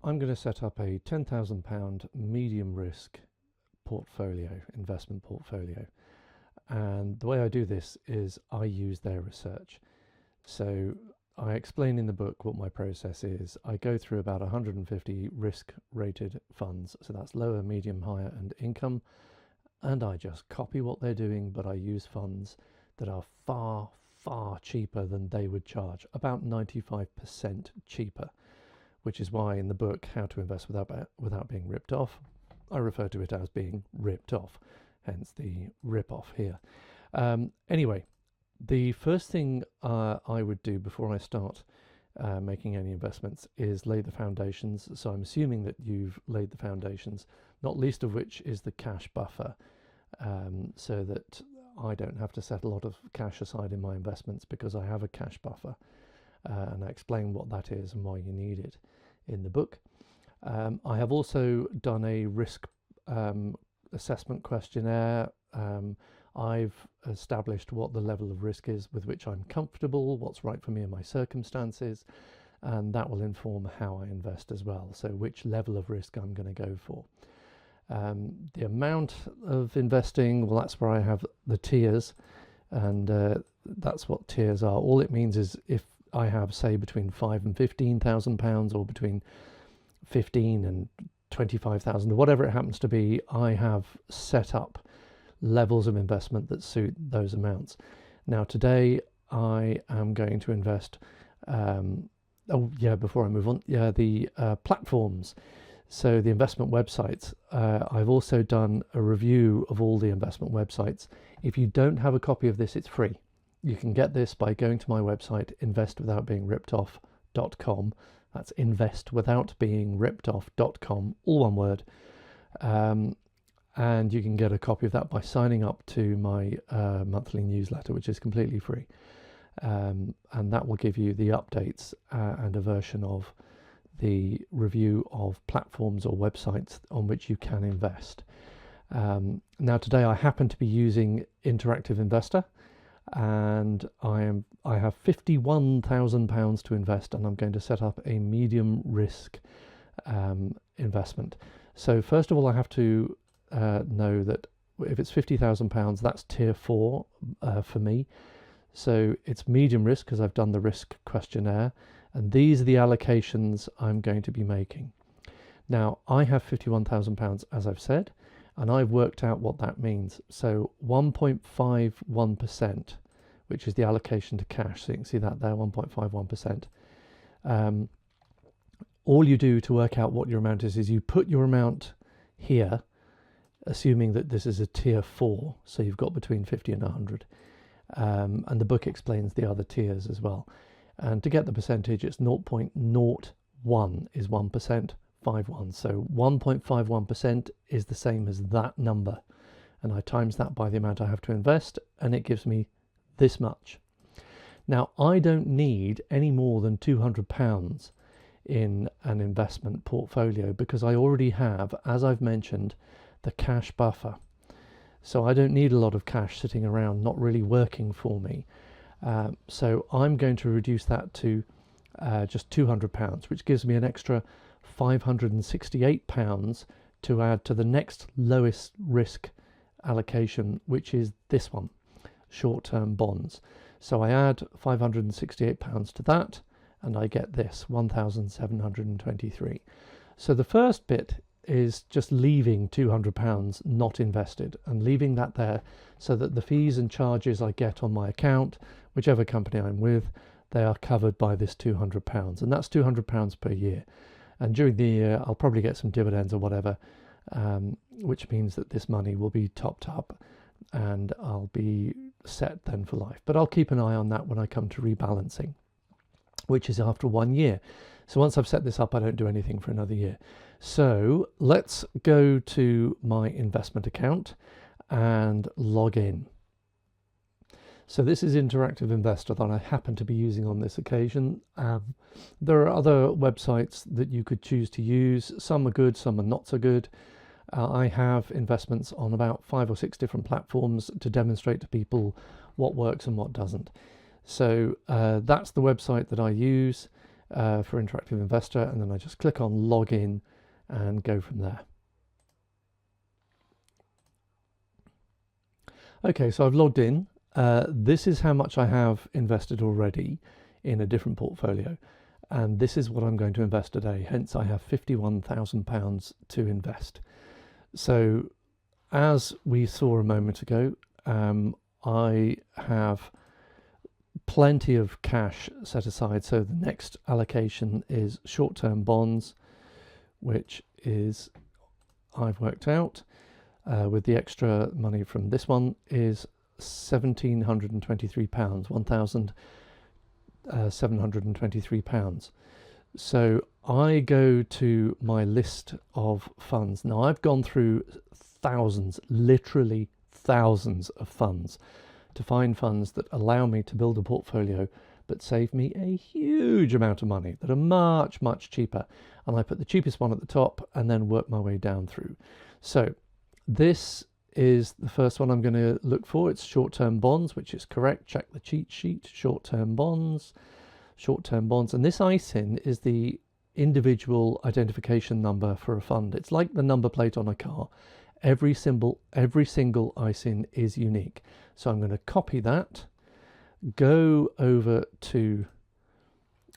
I'm going to set up a £10,000 medium risk portfolio, investment portfolio. And the way I do this is I use their research. So I explain in the book what my process is. I go through about 150 risk rated funds. So that's lower, medium, higher, and income. And I just copy what they're doing, but I use funds that are far, far cheaper than they would charge, about 95% cheaper, which is why in the book, How to Invest Without Being Ripped Off, I refer to it as being ripped off, hence the rip off here. Anyway, the first thing I would do before I start making any investments is lay the foundations. So I'm assuming that you've laid the foundations, not least of which is the cash buffer, so that I don't have to set a lot of cash aside in my investments because I have a cash buffer. And I explain what that is and why you need it in the book. I have also done a risk assessment questionnaire. I've established what the level of risk is with which I'm comfortable, what's right for me in my circumstances, and that will inform how I invest as well. So which level of risk I'm going to go for. The amount of investing, well, that's where I have the tiers, and that's what tiers are. All it means is if I have, say, between £5,000 and £15,000, or between 15 and 25,000, or whatever it happens to be, I have set up levels of investment that suit those amounts. Now, today I am going to invest. Before I move on, the platforms. So the investment websites. I've also done a review of all the investment websites. If you don't have a copy of this, it's free. You can get this by going to my website, investwithoutbeingripped.off.com. That's investwithoutbeingripped.off.com, all one word. And you can get a copy of that by signing up to my monthly newsletter, which is completely free. And that will give you the updates and a version of the review of platforms or websites on which you can invest. Now, today I happen to be using Interactive Investor, and I have £51,000 to invest, and I'm going to set up a medium risk investment. So first of all, I have to know that if it's £50,000, that's tier 4 for me. So it's medium risk because I've done the risk questionnaire, and these are the allocations I'm going to be making. Now, I have £51,000, as I've said, and I've worked out what that means. So 1.51%, which is the allocation to cash. So you can see that there, 1.51%. All you do to work out what your amount is you put your amount here, assuming that this is a tier 4. So you've got between 50 and 100. And the book explains the other tiers as well. And to get the percentage, it's 0.01 is 1%. 51. So 1.51% is the same as that number, and I times that by the amount I have to invest, and it gives me this much. Now, I don't need any more than £200 in an investment portfolio because I already have, as I've mentioned, the cash buffer. So I don't need a lot of cash sitting around not really working for me. So I'm going to reduce that to just £200, which gives me an extra £568 to add to the next lowest risk allocation, which is this one, short-term bonds. So I add £568 to that, and I get this, 1,723. So the first bit is just leaving £200 not invested and leaving that there so that the fees and charges I get on my account, whichever company I'm with, they are covered by this £200, and that's £200 per year. And during the year, I'll probably get some dividends or whatever, which means that this money will be topped up and I'll be set then for life. But I'll keep an eye on that when I come to rebalancing, which is after 1 year. So once I've set this up, I don't do anything for another year. So let's go to my investment account and log in. So this is Interactive Investor that I happen to be using on this occasion. There are other websites that you could choose to use. Some are good, some are not so good. I have investments on about 5 or 6 different platforms to demonstrate to people what works and what doesn't. So that's the website that I use. for Interactive Investor, and then I just click on login and go from there. Okay, so I've logged in. This is how much I have invested already in a different portfolio, and this is what I'm going to invest today. Hence, I have £51,000 to invest. So, as we saw a moment ago, I have plenty of cash set aside. So the next allocation is short-term bonds, which is, I've worked out, with the extra money from this one, is £1,723, £1,723. So I go to my list of funds. Now I've gone through thousands, literally thousands of funds to find funds that allow me to build a portfolio but save me a huge amount of money, that are much, much cheaper. And I put the cheapest one at the top and then work my way down through. So this is the first one I'm going to look for. It's short-term bonds, which is correct. Check the cheat sheet. Short-term bonds. And this ISIN is the individual identification number for a fund. It's like the number plate on a car. Every single ISIN is unique. So I'm going to copy that, go over to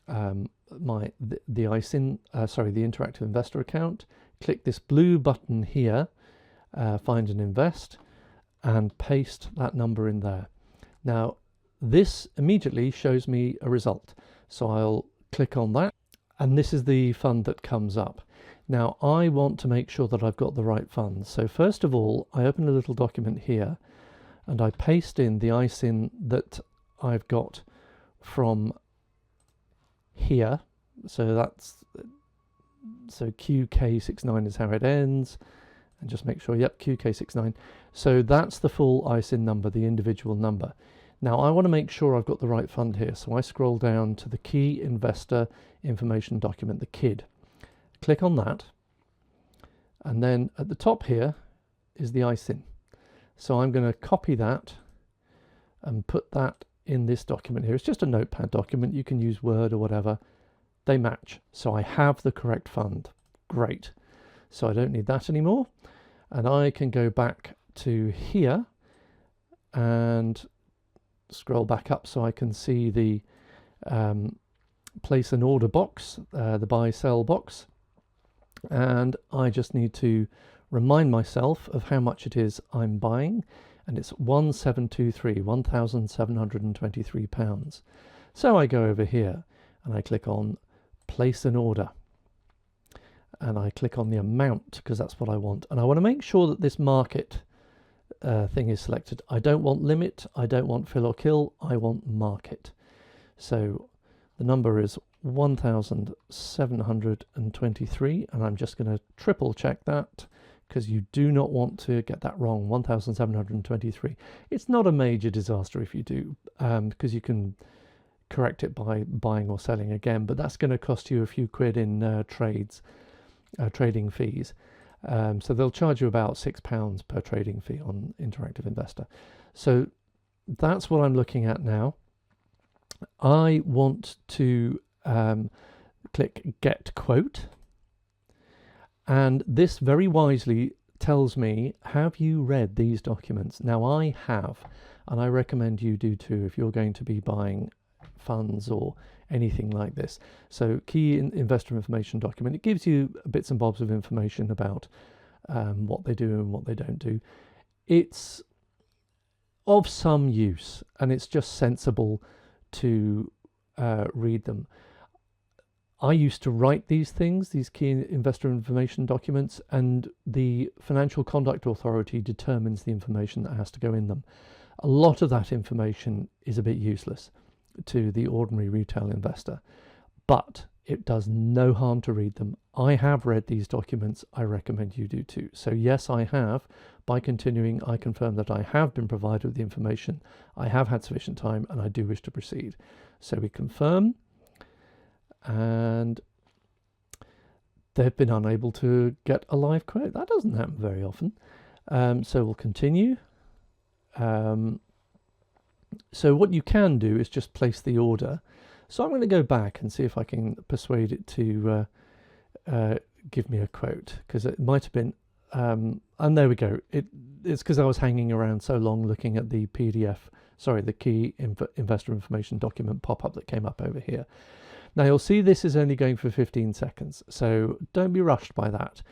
the ISIN, the Interactive Investor account, click this blue button here, find and invest, and paste that number in there. Now, this immediately shows me a result. So I'll click on that, and this is the fund that comes up. Now, I want to make sure that I've got the right funds. So first of all, I open a little document here, and I paste in the ISIN that I've got from here. So QK69 is how it ends. And just make sure, yep, QK69. So that's the full ISIN number, the individual number. Now I want to make sure I've got the right fund here. So I scroll down to the Key Investor Information document, the KID. Click on that. And then at the top here is the ISIN. So I'm going to copy that and put that in this document here. It's just a notepad document. You can use Word or whatever. They match. So I have the correct fund. Great. So I don't need that anymore. And I can go back to here and scroll back up so I can see the place an order box, the buy sell box. And I just need to remind myself of how much it is I'm buying, and it's 1723, £1,723. So I go over here and I click on place an order, and I click on the amount because that's what I want, and I want to make sure that this market thing is selected. I don't want limit, I don't want fill or kill, I want market. So the number is 1,723, and I'm just going to triple check that because you do not want to get that wrong. 1,723. It's not a major disaster if you do, because you can correct it by buying or selling again, but that's going to cost you a few quid in trading fees. So they'll charge you about £6 per trading fee on Interactive Investor. So that's what I'm looking at now. I want to click Get Quote, and this very wisely tells me, have you read these documents? Now I have, and I recommend you do too if you're going to be buying funds or anything like this. So Key Investor Information document, it gives you bits and bobs of information about what they do and what they don't do. It's of some use, and it's just sensible to read them. I used to write these things, these Key Investor Information documents, and the Financial Conduct Authority determines the information that has to go in them. A lot of that information is a bit useless to the ordinary retail investor, but it does no harm to read them. I have read these documents. I recommend you do too. So yes, I have. By continuing, I confirm that I have been provided with the information. I have had sufficient time, and I do wish to proceed. So we confirm, and they've been unable to get a live quote. That doesn't happen very often. So we'll continue. So what you can do is just place the order. So I'm going to go back and see if I can persuade it to give me a quote, because it might have been, and there we go. It's because I was hanging around so long looking at the PDF, sorry, the key investor information document pop-up that came up over here. Now you'll see this is only going for 15 seconds, so don't be rushed by that.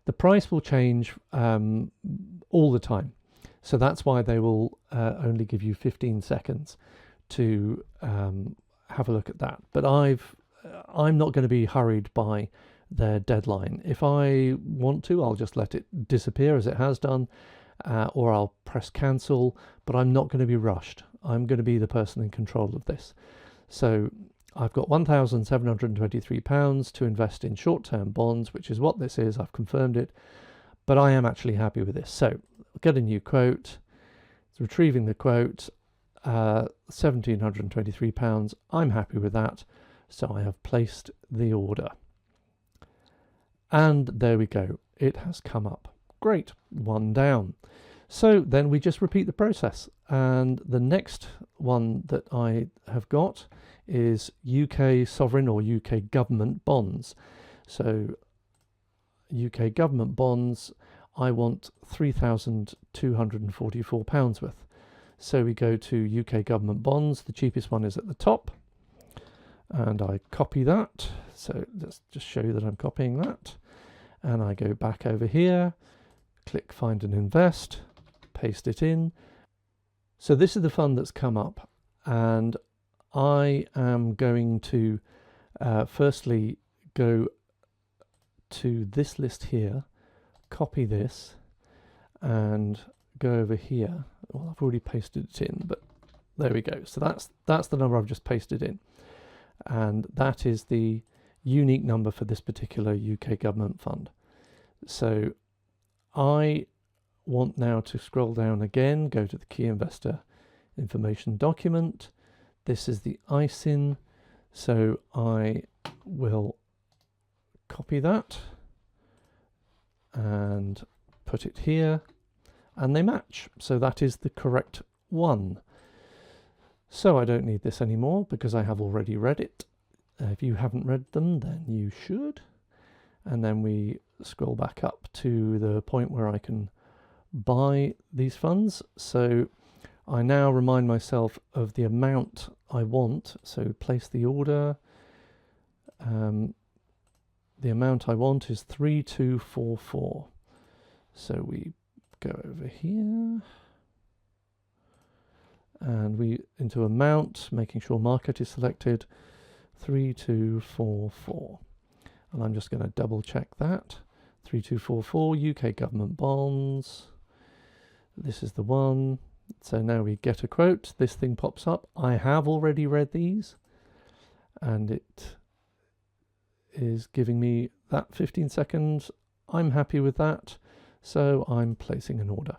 The price will change all the time, so that's why they will only give you 15 seconds to have a look at that. But I'm not going to be hurried by their deadline. If I want to, I'll just let it disappear as it has done, or I'll press cancel, but I'm not going to be rushed. I'm going to be the person in control of this. So I've got £1,723 to invest in short-term bonds, which is what this is. I've confirmed it, but I am actually happy with this. So get a new quote. It's retrieving the quote, £1,723. I'm happy with that. So I have placed the order. And there we go. It has come up. Great. One down. So then we just repeat the process. And the next one that I have got is UK sovereign or UK government bonds. So UK government bonds, I want £3,244 worth. So we go to UK government bonds. The cheapest one is at the top. And I copy that. So let's just show you that I'm copying that. And I go back over here, click find and invest, paste it in. So this is the fund that's come up, and I am going to firstly go to this list here, copy this, and go over here. Well, I've already pasted it in, but there we go. So that's the number I've just pasted in, and that is the unique number for this particular UK government fund. So I want now to scroll down again, go to the key investor information document. This is the ISIN, so I will copy that and put it here, and they match. So that is the correct one. So I don't need this anymore because I have already read it. If you haven't read them, then you should. And then we scroll back up to the point where I can buy these funds. So I now remind myself of the amount I want. So place the order. The amount I want is 3244. So we go over here and we into amount, making sure market is selected, 3244. And I'm just going to double check that. 3244 UK government bonds. This is the one. So now we get a quote. This thing pops up. I have already read these, and it is giving me that 15 seconds. I'm happy with that, so I'm placing an order.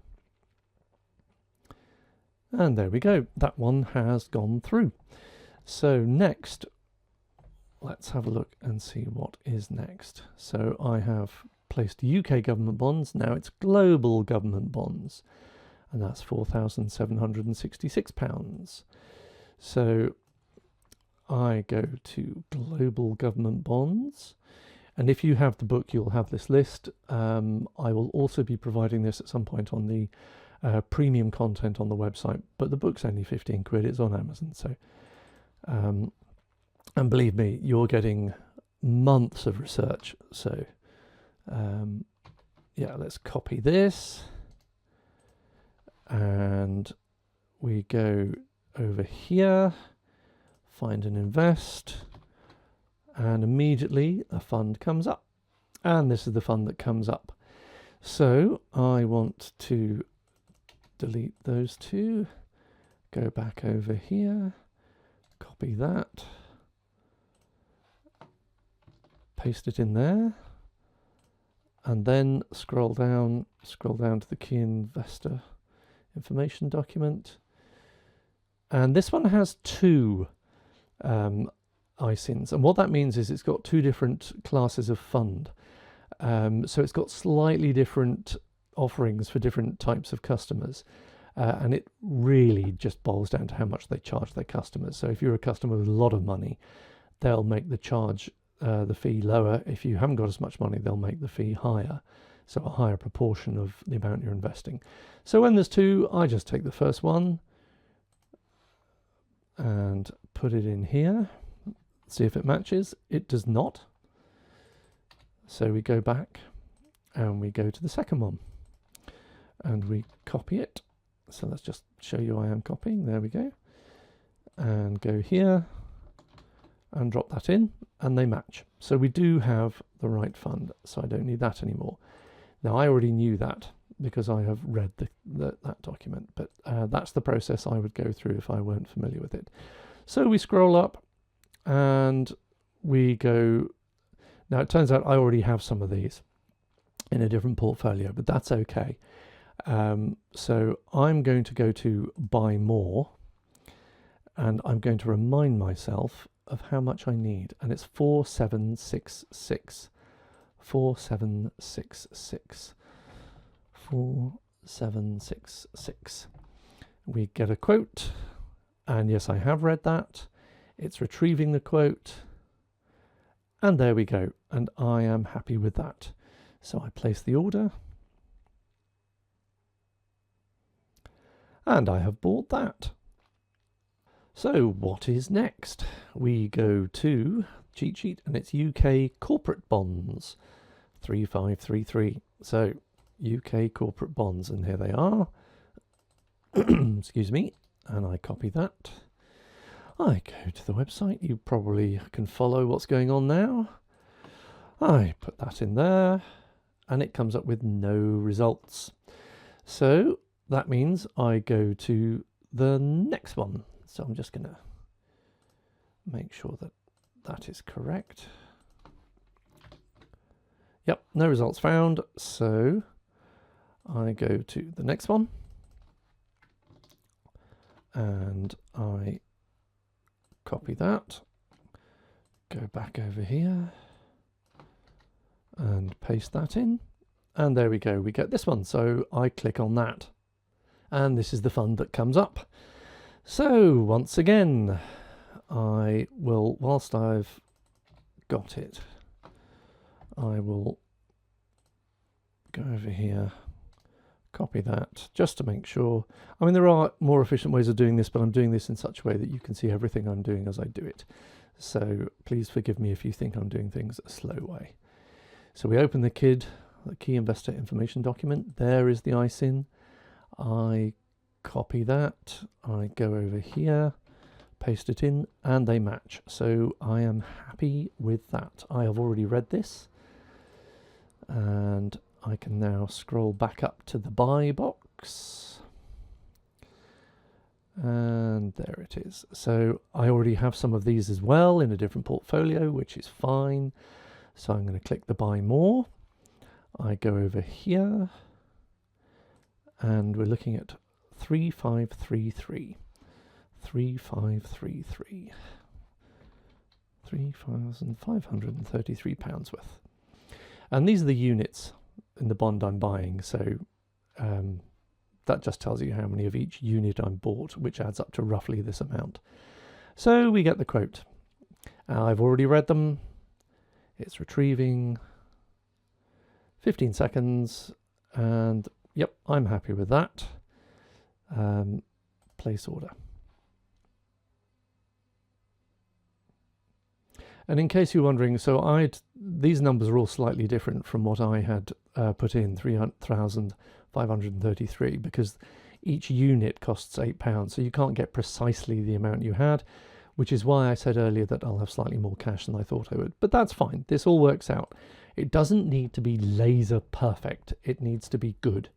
And there we go. That one has gone through. So next, let's have a look and see what is next. So I have placed UK government bonds. Now it's global government bonds, and that's £4,766. So I go to global government bonds, and if you have the book, you'll have this list. I will also be providing this at some point on the premium content on the website, but the book's only 15 quid. It's on Amazon, so and believe me, you're getting months of research. So yeah, let's copy this and we go over here, find and invest, and immediately a fund comes up, and this is the fund that comes up. So I want to delete those two, go back over here, copy that, paste it in there, and then scroll down to the key investor information document. And this one has two ISINs, and what that means is it's got two different classes of fund. So it's got slightly different offerings for different types of customers. and it really just boils down to how much they charge their customers. So if you're a customer with a lot of money, they'll make the fee lower. If you haven't got as much money, they'll make the fee higher, so a higher proportion of the amount you're investing. So when there's two, I just take the first one and put it in here, see if it matches. It does not. So we go back and we go to the second one and we copy it. So let's just show you I am copying. There we go. And go here and drop that in, and they match. So we do have the right fund, so I don't need that anymore. Now I already knew that because I have read that document, but that's the process I would go through if I weren't familiar with it. So we scroll up and we go. Now it turns out I already have some of these in a different portfolio, but that's okay. So I'm going to go to buy more, and I'm going to remind myself of how much I need, and it's 4766. 4766. 4766. We get a quote, and yes, I have read that. It's retrieving the quote, and there we go, and I am happy with that. So I place the order, and I have bought that. So what is next? We go to cheat sheet, and it's UK Corporate Bonds 3533. So UK Corporate Bonds, and here they are. Excuse me. And I copy that. I go to the website. You probably can follow what's going on now. I put that in there, and it comes up with no results. So that means I go to the next one. So I'm just going to make sure that that is correct. Yep, no results found. So I go to the next one, and I copy that, go back over here and paste that in, and there we go, we get this one. So I click on that, and this is the fund that comes up. So once again, I will, whilst I've got it, I will go over here, copy that, just to make sure. I mean, there are more efficient ways of doing this, but I'm doing this in such a way that you can see everything I'm doing as I do it. So please forgive me if you think I'm doing things a slow way. So we open the key investor information document. There is the ISIN. I copy that, I go over here, paste it in, and they match. So I am happy with that. I have already read this, and I can now scroll back up to the buy box, and there it is. So I already have some of these as well in a different portfolio, which is fine. So I'm going to click the buy more. I go over here, and we're looking at 3533. 3533. £3,533 worth. And these are the units in the bond I'm buying. So that just tells you how many of each unit I'm bought, which adds up to roughly this amount. So we get the quote. I've already read them. It's retrieving. 15 seconds. And yep, I'm happy with that. Place order. And in case you're wondering, so these numbers are all slightly different from what I had put in, 3,533, because each unit costs £8, so you can't get precisely the amount you had, which is why I said earlier that I'll have slightly more cash than I thought I would. But that's fine. This all works out. It doesn't need to be laser perfect. It needs to be good.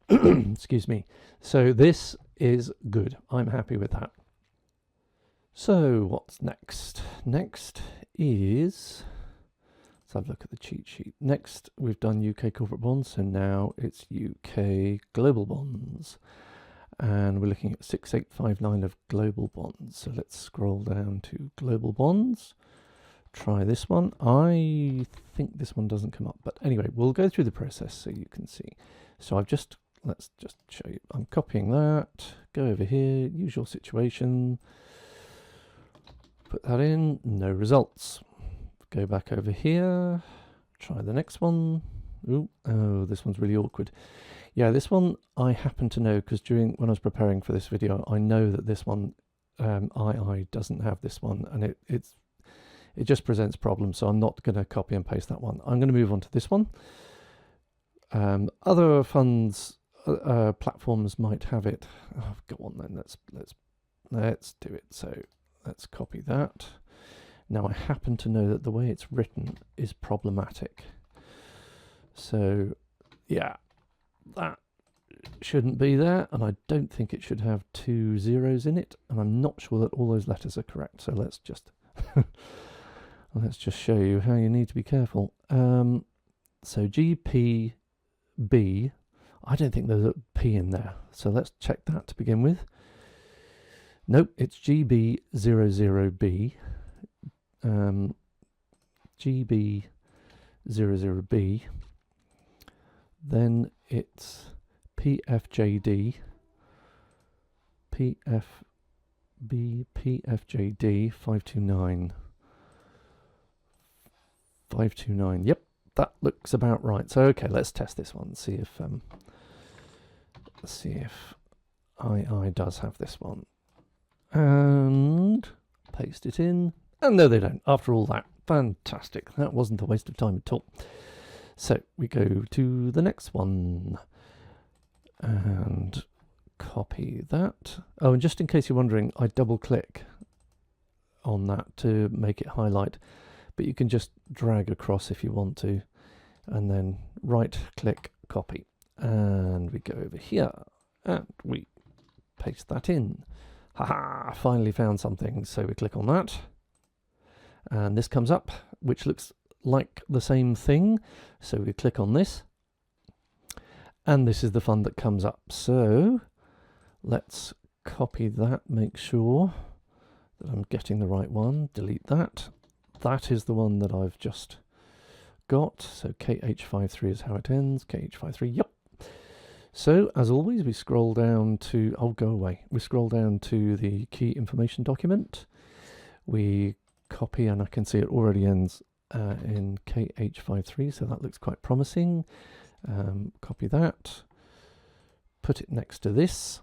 Excuse me. So this is good. I'm happy with that. So what's next? Next is, let's have a look at the cheat sheet. Next, we've done UK corporate bonds, so now it's UK global bonds. And we're looking at 6859 of global bonds. So let's scroll down to global bonds. Try this one. I think this one doesn't come up, but anyway, we'll go through the process so you can see. So I've just let's just show you. I'm copying that, go over here, usual situation, put that in, no results. Go back over here, try the next one. Ooh, oh, this one's really awkward. Yeah, this one I happen to know because when I was preparing for this video, I know that this one, II doesn't have this one, and it just presents problems, so I'm not going to copy and paste that one. I'm going to move on to this one. Other funds platforms might have it. Oh, go on then. Let's do it. So let's copy that. Now I happen to know that the way it's written is problematic. So yeah, that shouldn't be there, and I don't think it should have 2 zeros in it, and I'm not sure that all those letters are correct. So let's just let's just show you how you need to be careful. So GPB, I don't think there's a P in there, so let's check that to begin with. Nope, it's GB00B. GB00B. Then it's PFJD, PFJD 529. 529. Yep, that looks about right. So okay, let's test this one. See if II does have this one, and paste it in. And no, they don't. After all that, fantastic. That wasn't a waste of time at all. So we go to the next one and copy that. Oh, and just in case you're wondering, I double click on that to make it highlight, but you can just drag across if you want to, and then right click, copy. And we go over here and we paste that in. Haha, finally found something. So we click on that, and this comes up, which looks like the same thing. So we click on this, and this is the fund that comes up. So let's copy that, make sure that I'm getting the right one, delete that. That is the one that I've just got. So KH53 is how it ends. KH53, yep. So as always, we scroll down to, oh, go away. We scroll down to the key information document. We copy, and I can see it already ends in KH53, so that looks quite promising. Copy that, put it next to this.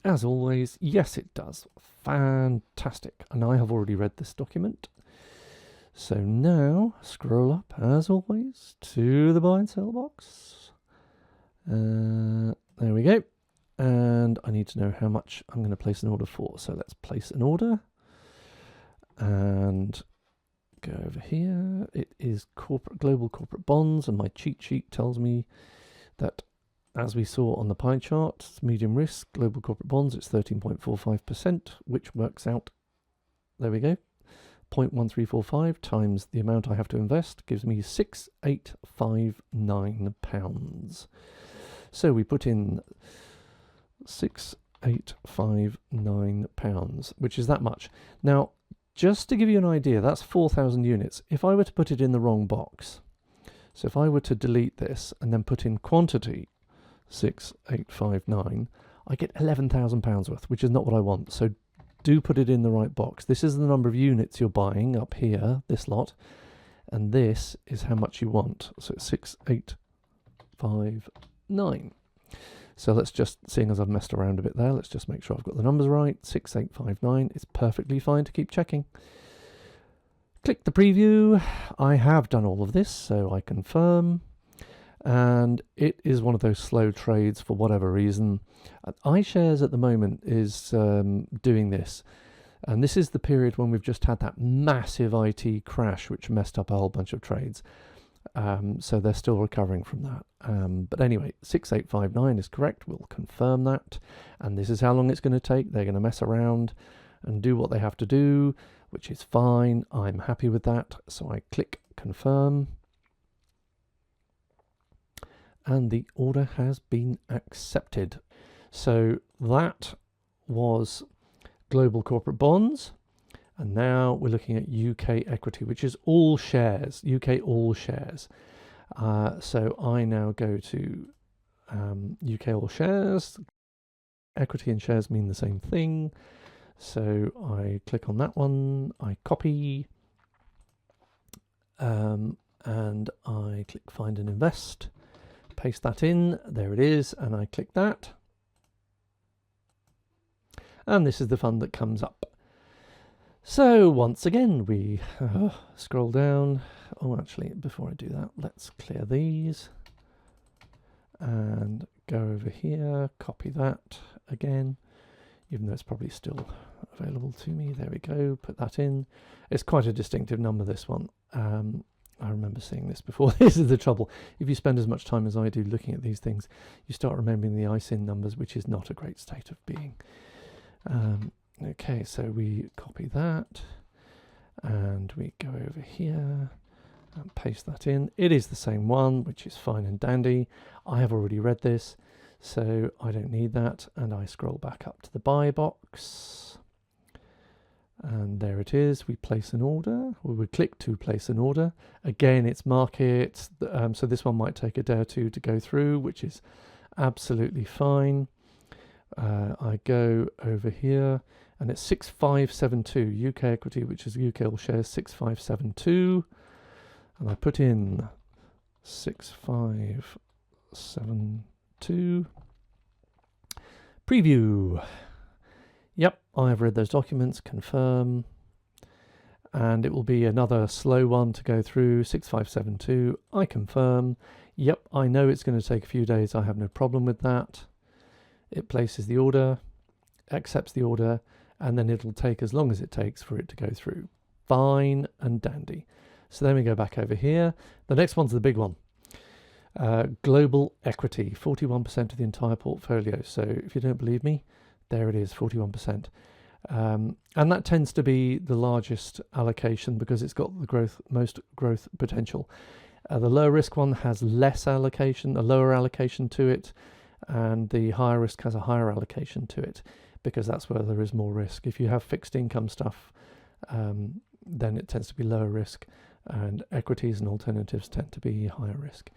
As always, yes, it does. Fantastic. And I have already read this document. So now scroll up, as always, to the buy and sell box. There we go. And I need to know how much I'm going to place an order for. So let's place an order and go over here. It is global corporate bonds, and my cheat sheet tells me that, as we saw on the pie chart, it's medium risk, global corporate bonds, it's 13.45%, which works out, there we go, 0.1345 times the amount I have to invest gives me £6,859. So we put in £6,859, which is that much. Now, just to give you an idea, that's 4,000 units. If I were to put it in the wrong box, so if I were to delete this and then put in quantity 6,859, I get £11,000 worth, which is not what I want. So do put it in the right box. This is the number of units you're buying up here, this lot, and this is how much you want. So it's 6,859. So let's just, seeing as I've messed around a bit there, let's just make sure I've got the numbers right. 6,859 is perfectly fine to keep checking. Click the preview. I have done all of this, so I confirm. And it is one of those slow trades for whatever reason. iShares at the moment is doing this. And this is the period when we've just had that massive IT crash, which messed up a whole bunch of trades. So they're still recovering from that. But anyway, 6,859 is correct. We'll confirm that. And this is how long it's going to take. They're going to mess around and do what they have to do, which is fine. I'm happy with that. So I click confirm. And the order has been accepted. So that was global corporate bonds. And now we're looking at UK equity, which is all shares, UK all shares. So I now go to UK all shares. Equity and shares mean the same thing. So I click on that one, I copy, and I click find and invest, paste that in, there it is, and I click that. And this is the fund that comes up. So once again, we scroll down. Oh, actually, before I do that, let's clear these and go over here, copy that again, even though it's probably still available to me. There we go, put that in. It's quite a distinctive number, this one. I remember seeing this before. This is the trouble. If you spend as much time as I do looking at these things, you start remembering the ISIN numbers, which is not a great state of being. Okay, so we copy that and we go over here and paste that in. It is the same one, which is fine and dandy. I have already read this, so I don't need that. And I scroll back up to the buy box. And there it is. We place an order. We would click to place an order. Again, it's market. So this one might take a day or two to go through, which is absolutely fine. I go over here and it's 6572 UK equity, which is UK all shares 6572. And I put in 6572. Preview. Yep, I have read those documents, confirm. And it will be another slow one to go through, 6572. I confirm. Yep, I know it's going to take a few days. I have no problem with that. It places the order, accepts the order, and then it'll take as long as it takes for it to go through. Fine and dandy. So then we go back over here. The next one's the big one. Global equity, 41% of the entire portfolio. So if you don't believe me, there it is, 41%. And that tends to be the largest allocation because it's got the most growth potential. The lower risk one has less allocation, a lower allocation to it, and the higher risk has a higher allocation to it because that's where there is more risk. If you have fixed income stuff, then it tends to be lower risk, and equities and alternatives tend to be higher risk.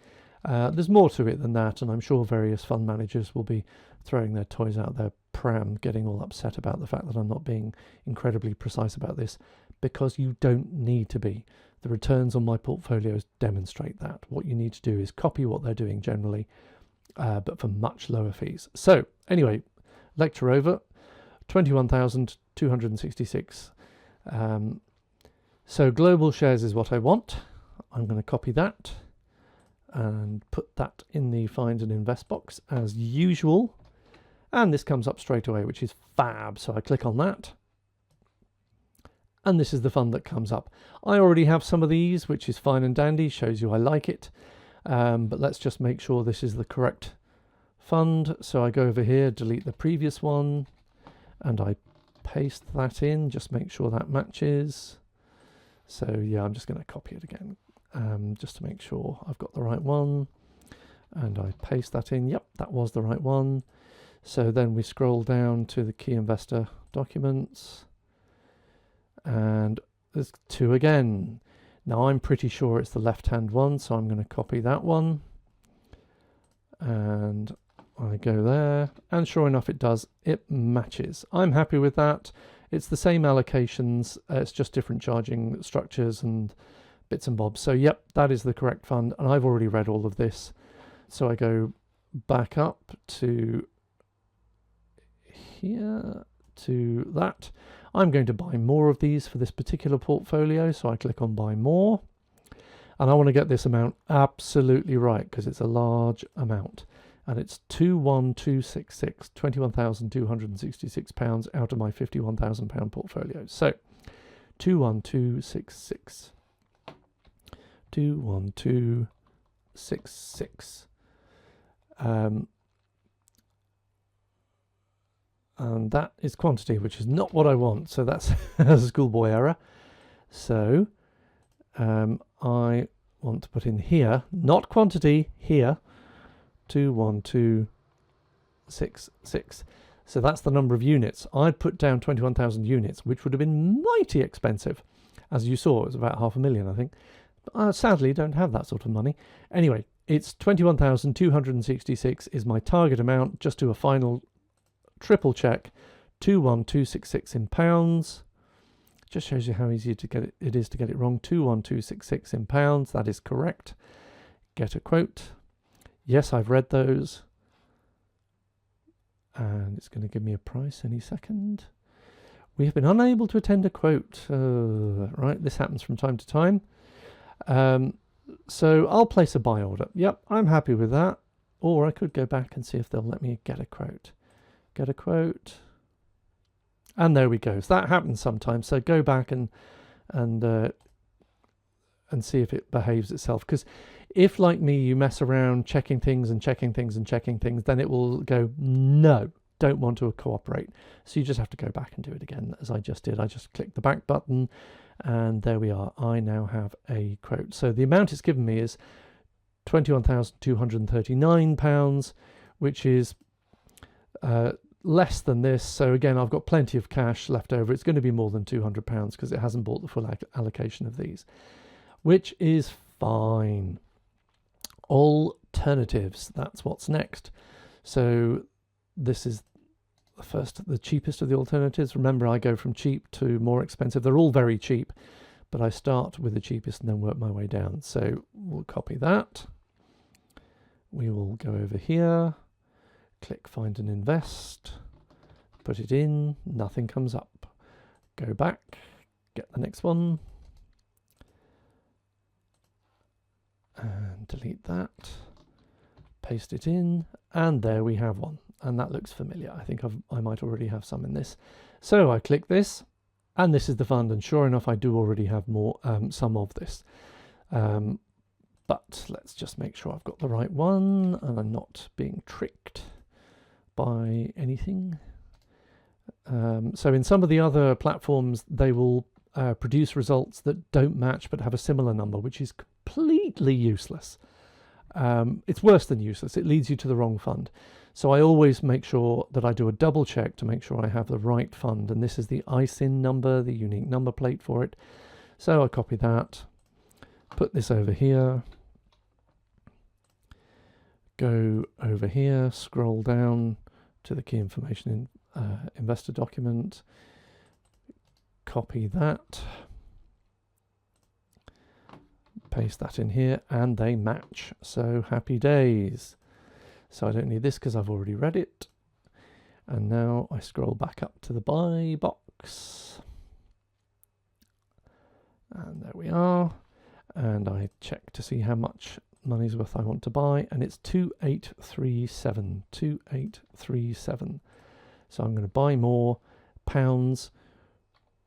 There's more to it than that, and I'm sure various fund managers will be throwing their toys out their pram, getting all upset about the fact that I'm not being incredibly precise about this, because you don't need to be. The returns on my portfolios demonstrate that. What you need to do is copy what they're doing generally, but for much lower fees. So anyway, lecture over. 21,266. So global shares is what I want. I'm going to copy that and put that in the find and invest box as usual. And this comes up straight away, which is fab. So I click on that. And this is the fund that comes up. I already have some of these, which is fine and dandy, shows you I like it. But let's just make sure this is the correct fund. So I go over here, delete the previous one, and I paste that in, just make sure that matches. So yeah, I'm just going to copy it again, just to make sure I've got the right one. And I paste that in. Yep, that was the right one. So then we scroll down to the key investor documents. And there's two again. Now I'm pretty sure it's the left-hand one, so I'm going to copy that one. And I go there, and sure enough it does. It matches. I'm happy with that. It's the same allocations, it's just different charging structures and bits and bobs. So yep, that is the correct fund, and I've already read all of this. So I go back up to here, to that. I'm going to buy more of these for this particular portfolio, so I click on buy more. And I want to get this amount absolutely right because it's a large amount. And it's 21266, £21,266 out of my £51,000 portfolio. So 21266. 21266. And that is quantity, which is not what I want. So that's a schoolboy error. So I want to put in here, not quantity, here, 21266. So that's the number of units. I'd put down 21,000 units, which would have been mighty expensive. As you saw, it was about 500,000, I think. But I sadly don't have that sort of money. Anyway, it's 21,266 is my target amount. Just do a final triple check. 21266 in pounds. Just shows you how easy it is to get it wrong. 21266 in pounds. That is correct. Get a quote. Yes, I've read those. And it's going to give me a price any second. We have been unable to attend a quote. Right, this happens from time to time. So I'll place a buy order. Yep, I'm happy with that. Or I could go back and see if they'll let me get a quote. Get a quote. And there we go. So that happens sometimes. So go back and see if it behaves itself. Because if, like me, you mess around checking things and checking things and checking things, then it will go, no, don't want to cooperate. So you just have to go back and do it again, as I just did. I just clicked the back button, and there we are. I now have a quote. So the amount it's given me is £21,239, which is less than this. So again, I've got plenty of cash left over. It's going to be more than £200 because it hasn't bought the full allocation of these, which is fine. Alternatives, that's what's next. So this is the cheapest of the alternatives. Remember, I go from cheap to more expensive. They're all very cheap, but I start with the cheapest and then work my way down. So we'll copy that. We will go over here, click find and invest, put it in, nothing comes up. Go back, get the next one, and delete that, paste it in, and there we have one. And that looks familiar. I think I might already have some in this. So I click this, and this is the fund, and sure enough, I do already have more, some of this. But let's just make sure I've got the right one, and I'm not being tricked by anything. So in some of the other platforms, they will produce results that don't match but have a similar number, which is completely useless. It's worse than useless. It leads you to the wrong fund. So I always make sure that I do a double check to make sure I have the right fund. And this is the ISIN number, the unique number plate for it. So I copy that, put this over here, go over here, scroll down to the key information in investor document, copy that, paste that in here, and they match. So happy days. So I don't need this because I've already read it. And now I scroll back up to the buy box. And there we are. And I check to see how much money's worth I want to buy. And it's 2837. 2837. So I'm going to buy more pounds.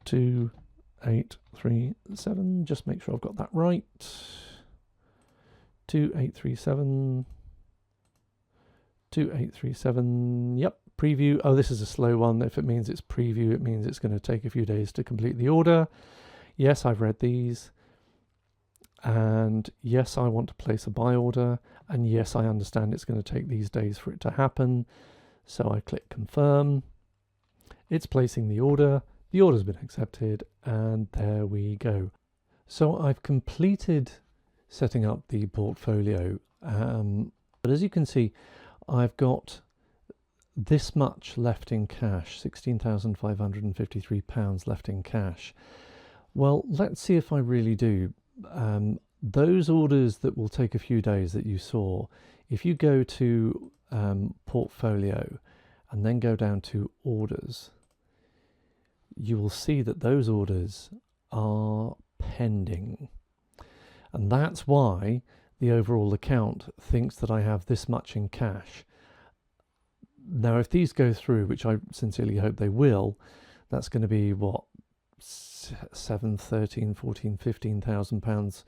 2837. Just make sure I've got that right. 2837. 2837. Yep. Preview. Oh, this is a slow one. If it means it's preview, it means it's going to take a few days to complete the order. Yes, I've read these. And yes, I want to place a buy order. And yes, I understand it's going to take these days for it to happen. So I click confirm. It's placing the order. The order's been accepted. And there we go. So I've completed setting up the portfolio. But as you can see, I've got this much left in cash, £16,553 left in cash. Well, let's see if I really do. Those orders that will take a few days that you saw, if you go to portfolio and then go down to orders, you will see that those orders are pending. And that's why the overall account thinks that I have this much in cash. Now, if these go through, which I sincerely hope they will, that's going to be what, 7, 13, 14, 15,000 pounds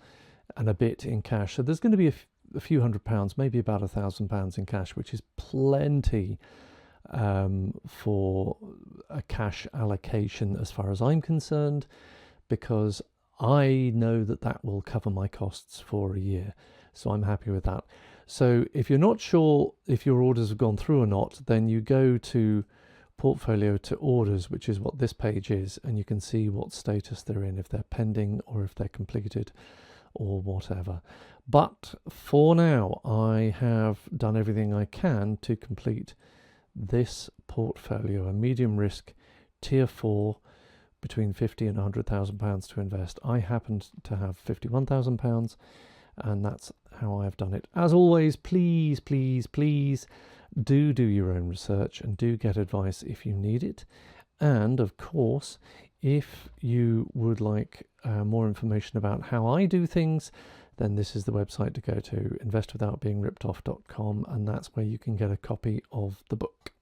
and a bit in cash. So there's going to be a few £100, maybe about £1,000 in cash, which is plenty for a cash allocation as far as I'm concerned, because I know that that will cover my costs for a year. So I'm happy with that. So if you're not sure if your orders have gone through or not, then you go to portfolio to orders, which is what this page is, and you can see what status they're in, if they're pending or if they're completed or whatever. But for now, I have done everything I can to complete this portfolio, a medium risk tier 4, between 50 and 100,000 pounds to invest. I happened to have 51,000 pounds, and that's how I've done it. As always, please do your own research and do get advice if you need it. And of course, if you would like more information about how I do things, then this is the website to go to, investwithoutbeingripped.com, and that's where you can get a copy of the book.